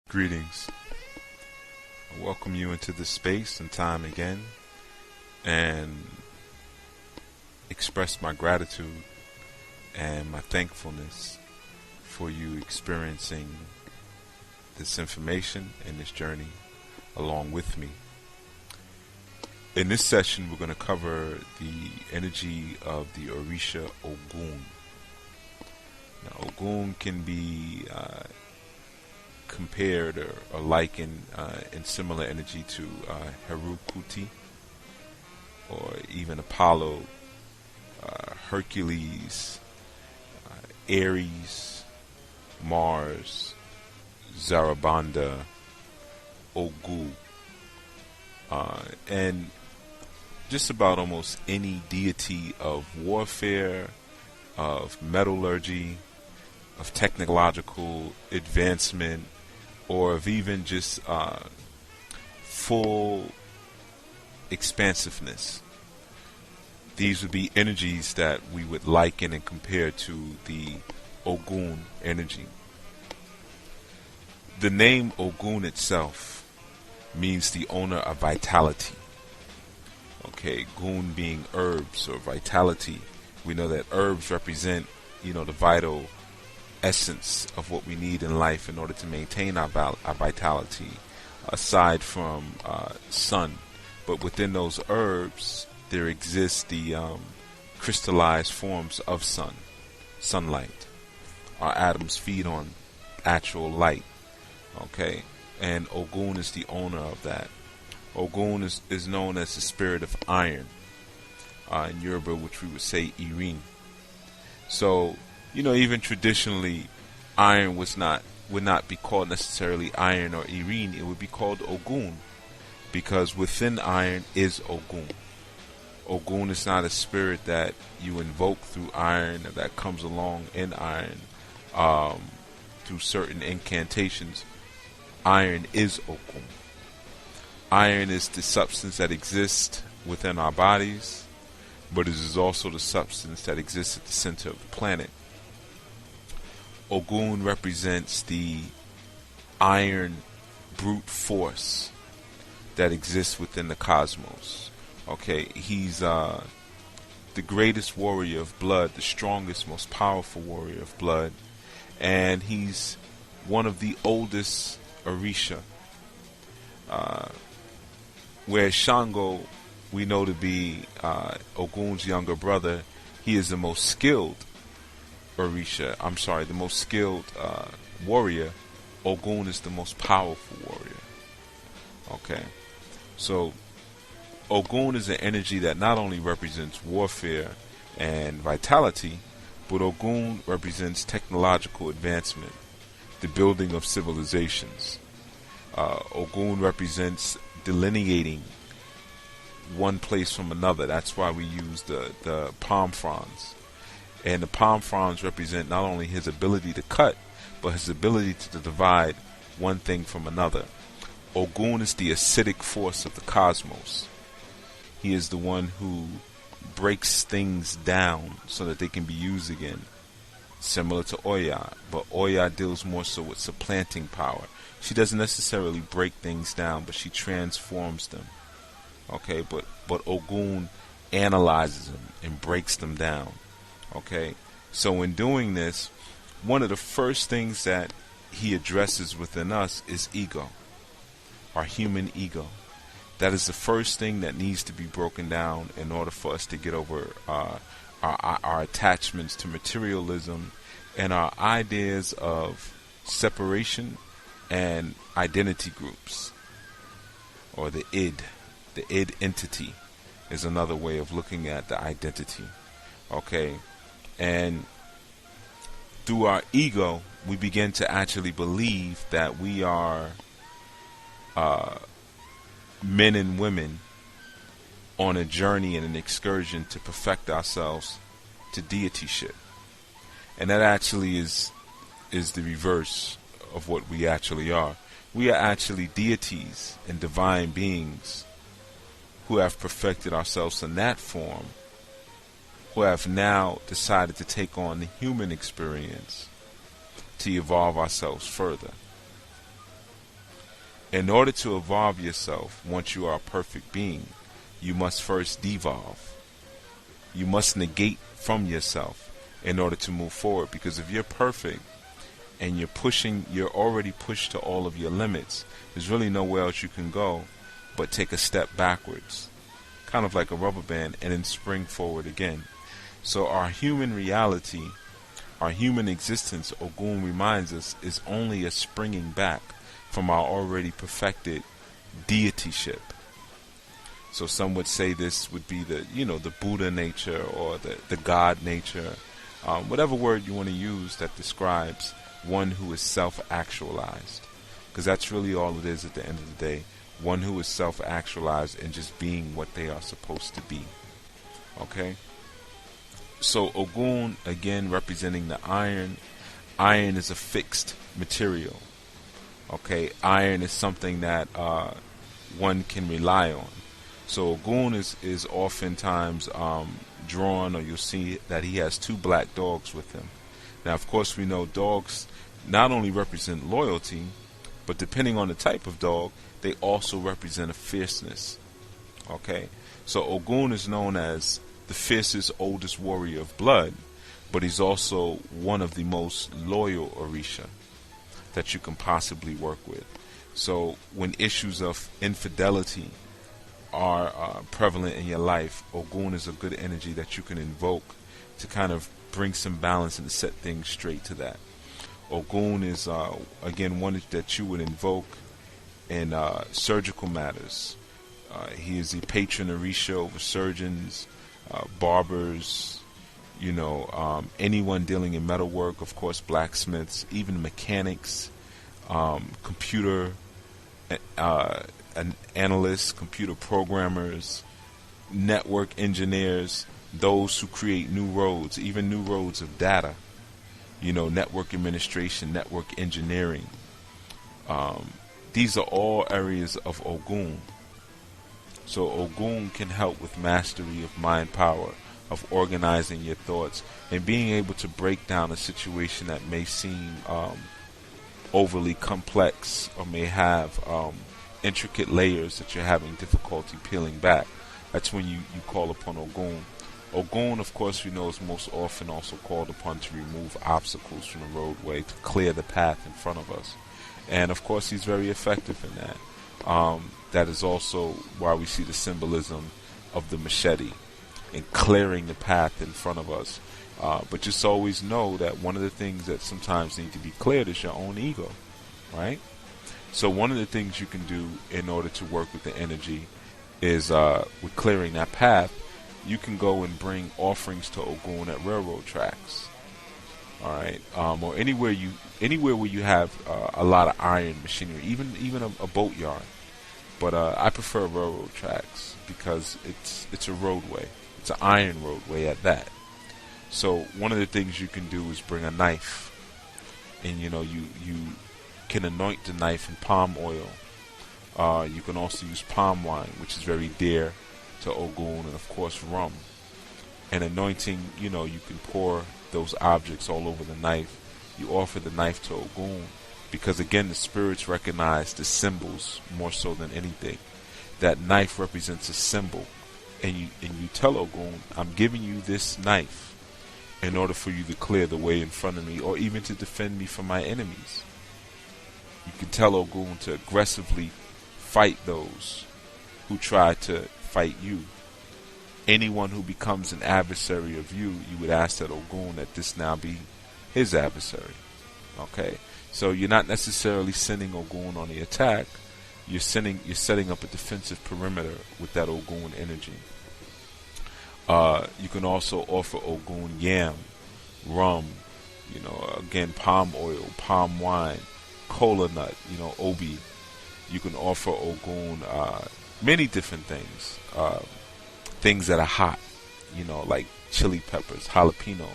Greetings. I welcome you into this space and time again and express my gratitude and my thankfulness for you experiencing this information and this journey along with me. In this session, we're going to cover the energy of the Orisha Ogun. Now, Ogun can be compared or likened in similar energy to HRU-Khuti or even Apollo, Hercules, Aries, Mars, Zarabanda, Ogun, and just about almost any deity of warfare, of metallurgy, of technological advancement, or of even just full expansiveness. These would be energies that we would liken and compare to the Ogun energy. The name Ogun itself means the owner of vitality. Okay, Gun being herbs or vitality. We know that herbs represent, the vital essence of what we need in life in order to maintain our vitality, aside from sun. But within those herbs, there exists the crystallized forms of sunlight. Our atoms feed on actual light. Okay, and Ogun is the owner of that. Ogun is known as the spirit of iron in Yoruba, which we would say Irin. So, even traditionally, iron would not be called necessarily iron or Irin. It would be called Ogun, because within iron is Ogun. Ogun is not a spirit that you invoke through iron or that comes along in iron through certain incantations. Iron is Ogun. Iron is the substance that exists within our bodies, but it is also the substance that exists at the center of the planet. Ogun represents the iron brute force that exists within the cosmos. Okay, he's the greatest warrior of blood, the strongest, most powerful warrior of blood, and he's one of the oldest Orisha. Where Shango, we know to be Ogun's younger brother, he is the most skilled the most skilled warrior. Ogun is the most powerful warrior. Okay, so Ogun is an energy that not only represents warfare and vitality, but Ogun represents technological advancement, the building of civilizations. Ogun represents delineating one place from another. That's why we use the palm fronds. And the palm fronds represent not only his ability to cut, but his ability to divide one thing from another. Ogun is the acidic force of the cosmos. He is the one who breaks things down so that they can be used again, similar to Oya. But Oya deals more so with supplanting power. She doesn't necessarily break things down, but she transforms them. Okay, but Ogun analyzes them and breaks them down. Okay, so in doing this, one of the first things that he addresses within us is ego, our human ego. That is the first thing that needs to be broken down in order for us to get over our attachments to materialism and our ideas of separation and identity groups, or the id. The id entity is another way of looking at the identity. Okay, and through our ego, we begin to actually believe that we are men and women on a journey and an excursion to perfect ourselves to deityship. And that actually is the reverse of what we actually are. We are actually deities and divine beings who have perfected ourselves in that form, who have now decided to take on the human experience to evolve ourselves further. In order to evolve yourself, once you are a perfect being, you must first devolve. You must negate from yourself in order to move forward. Because if you're perfect and you're already pushed to all of your limits, there's really nowhere else you can go but take a step backwards, kind of like a rubber band, and then spring forward again. So our human reality, our human existence, Ogun reminds us, is only a springing back from our already perfected deityship. So some would say this would be the Buddha nature, or the God nature, whatever word you want to use that describes one who is self-actualized. Because that's really all it is at the end of the day. One who is self-actualized and just being what they are supposed to be. Okay? So Ogun, again, representing the iron. Iron is a fixed material. Okay? Iron is something that one can rely on. So Ogun is oftentimes drawn, or you'll see that he has two black dogs with him. Now, of course, we know dogs not only represent loyalty, but depending on the type of dog, they also represent a fierceness. Okay? So Ogun is known as the fiercest, oldest warrior of blood, but he's also one of the most loyal Orisha that you can possibly work with. So when issues of infidelity are prevalent in your life, Ogun is a good energy that you can invoke to kind of bring some balance and to set things straight to that. Ogun is, again, one that you would invoke in surgical matters. He is the patron Orisha over surgeons, barbers, anyone dealing in metalwork, of course, blacksmiths, even mechanics, computer analysts, computer programmers, network engineers, those who create new roads, even new roads of data, network administration, network engineering. These are all areas of Ogun. So Ogun can help with mastery of mind power, of organizing your thoughts, and being able to break down a situation that may seem overly complex, or may have intricate layers that you're having difficulty peeling back. That's when you call upon Ogun. Ogun, of course, we know is most often also called upon to remove obstacles from the roadway, to clear the path in front of us. And of course, he's very effective in that. That is also why we see the symbolism of the machete in clearing the path in front of us. But just always know that one of the things that sometimes need to be cleared is your own ego, right? So one of the things you can do in order to work with the energy is, with clearing that path, you can go and bring offerings to Ogun at railroad tracks, all right, or anywhere where you have a lot of iron machinery, even a boat yard. But I prefer railroad tracks because it's a roadway, it's an iron roadway at that. So one of the things you can do is bring a knife, and you can anoint the knife in palm oil. You can also use palm wine, which is very dear to Ogun, and of course rum. And anointing, you can pour those objects all over the knife. You offer the knife to Ogun because, again, the spirits recognize the symbols more so than anything. That knife represents a symbol, and you tell Ogun, I'm giving you this knife in order for you to clear the way in front of me, or even to defend me from my enemies. You can tell Ogun to aggressively fight those who try to fight you. Anyone who becomes an adversary of you, you would ask that Ogun that this now be his adversary. Okay, so you're not necessarily sending Ogun on the attack. You're setting up a defensive perimeter with that Ogun energy. You can also offer Ogun yam, rum, again, palm oil, palm wine, cola nut, obi. You can offer Ogun many different things. Things that are hot, like chili peppers, jalapenos.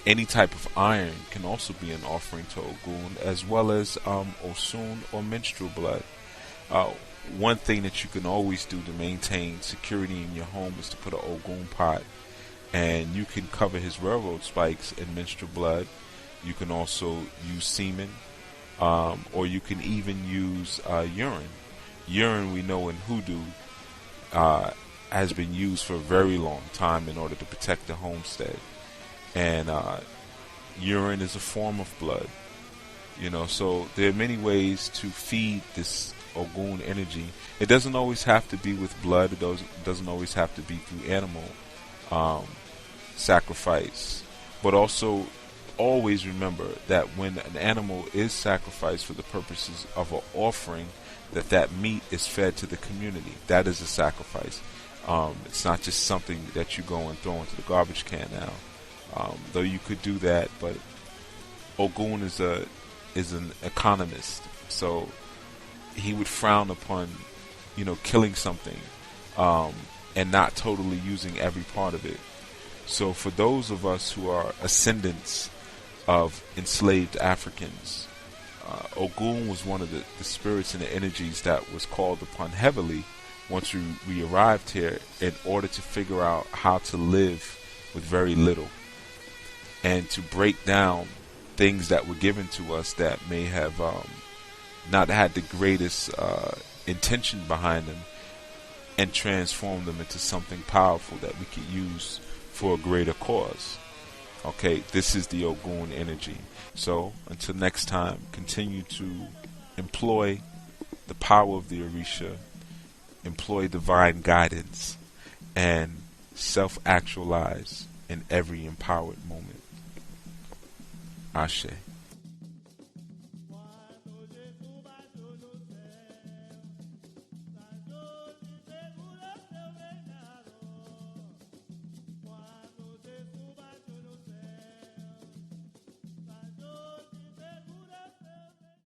Any type of iron can also be an offering to Ogun, as well as Oshun or menstrual blood. One thing that you can always do to maintain security in your home is to put an Ogun pot, and you can cover his railroad spikes in menstrual blood. You can also use semen. or you can even use urine. Urine, we know in hoodoo, has been used for a very long time in order to protect the homestead. And urine is a form of blood. So there are many ways to feed this Ogun energy. It doesn't always have to be with blood. It doesn't always have to be through animal sacrifice. But also, always remember that when an animal is sacrificed for the purposes of an offering, that meat is fed to the community. That is a sacrifice. It's not just something that you go and throw into the garbage can now. Though you could do that, but Ogun is an economist, so he would frown upon, killing something, and not totally using every part of it. So for those of us who are ascendants of enslaved Africans, Ogun was one of the spirits and the energies that was called upon heavily once we arrived here, in order to figure out how to live with very little, and to break down things that were given to us that may have not had the greatest intention behind them, and transform them into something powerful that we could use for a greater cause. Okay, this is the Ogun energy. So until next time, continue to employ the power of the Orisha, employ divine guidance, and self-actualize in every empowered moment. Ashe.